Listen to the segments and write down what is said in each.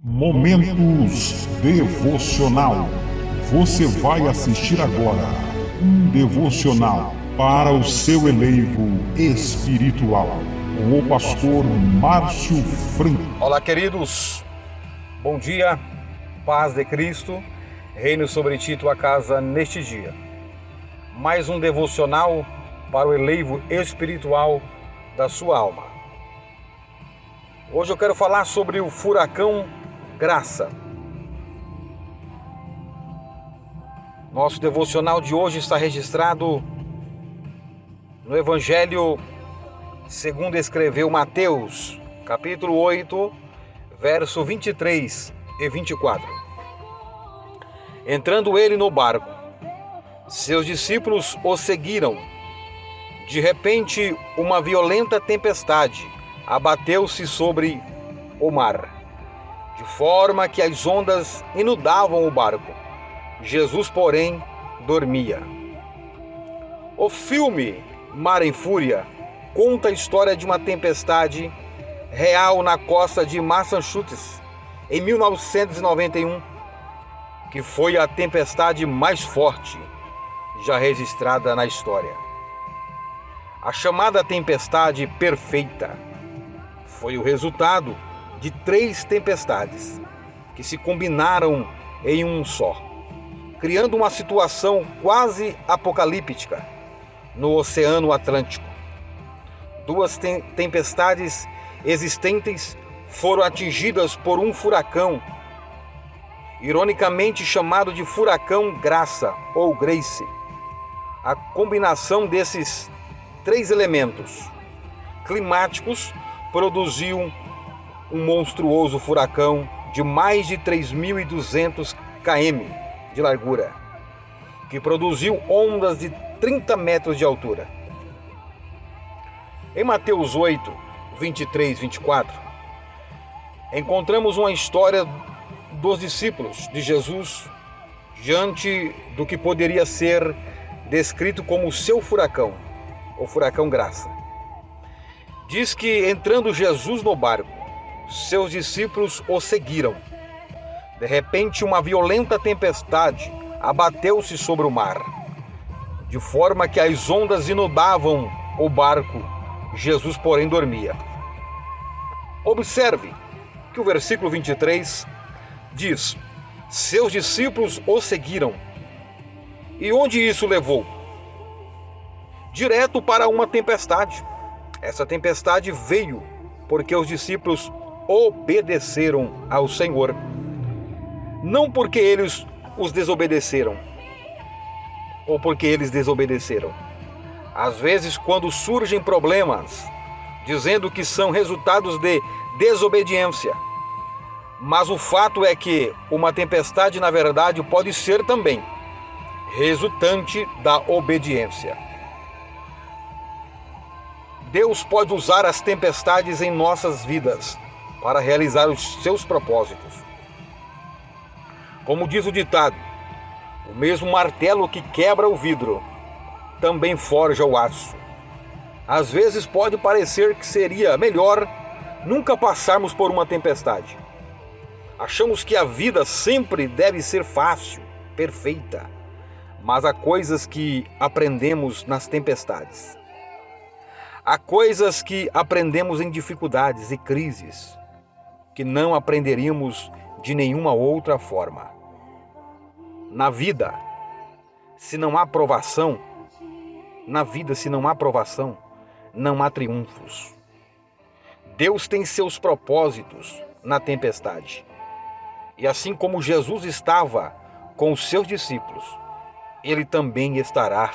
Momentos Devocional. Você vai assistir agora um devocional para o seu elevo espiritual. Com o pastor Márcio Franco. Olá, queridos. Bom dia, paz de Cristo, reine sobre ti tua casa neste dia. Mais um devocional para o elevo espiritual da sua alma. Hoje eu quero falar sobre o furacão Graça. Nosso devocional de hoje está registrado no Evangelho segundo escreveu Mateus, capítulo 8, verso 23 e 24. Entrando ele no barco, seus discípulos o seguiram. De repente, uma violenta tempestade abateu-se sobre o mar, de forma que as ondas inundavam o barco. Jesus, porém, dormia. O filme Mar em Fúria conta a história de uma tempestade real na costa de Massachusetts, em 1991, que foi a tempestade mais forte já registrada na história. A chamada tempestade perfeita foi o resultado de 3 tempestades que se combinaram em um só, criando uma situação quase apocalíptica no Oceano Atlântico. 2 tempestades existentes foram atingidas por um furacão, ironicamente chamado de furacão Graça ou Grace. A combinação desses 3 elementos climáticos produziu um monstruoso furacão de mais de 3.200 km de largura, que produziu ondas de 30 metros de altura. Em Mateus 8, 23 e 24, encontramos uma história dos discípulos de Jesus diante do que poderia ser descrito como o seu furacão, o furacão Graça. Diz que, entrando Jesus no barco, seus discípulos o seguiram. De repente, uma violenta tempestade abateu-se sobre o mar, de forma que as ondas inundavam o barco. Jesus, porém, dormia. Observe que o versículo 23 diz: seus discípulos o seguiram. E onde isso levou? Direto para uma tempestade. Essa tempestade veio porque os discípulos obedeceram ao Senhor, não porque eles os desobedeceram, ou porque eles desobedeceram. Às vezes, quando surgem problemas, dizendo que são resultados de desobediência, mas o fato é que uma tempestade, na verdade, pode ser também resultante da obediência. Deus pode usar as tempestades em nossas vidas para realizar os seus propósitos. Como diz o ditado, o mesmo martelo que quebra o vidro também forja o aço. Às vezes pode parecer que seria melhor nunca passarmos por uma tempestade. Achamos que a vida sempre deve ser fácil, perfeita, mas há coisas que aprendemos nas tempestades. Há coisas que aprendemos em dificuldades e crises que não aprenderíamos de nenhuma outra forma. Na vida, se não há provação, não há triunfos. Deus tem seus propósitos na tempestade. E assim como Jesus estava com os seus discípulos, Ele também estará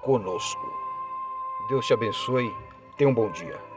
conosco. Deus te abençoe. Tenha um bom dia.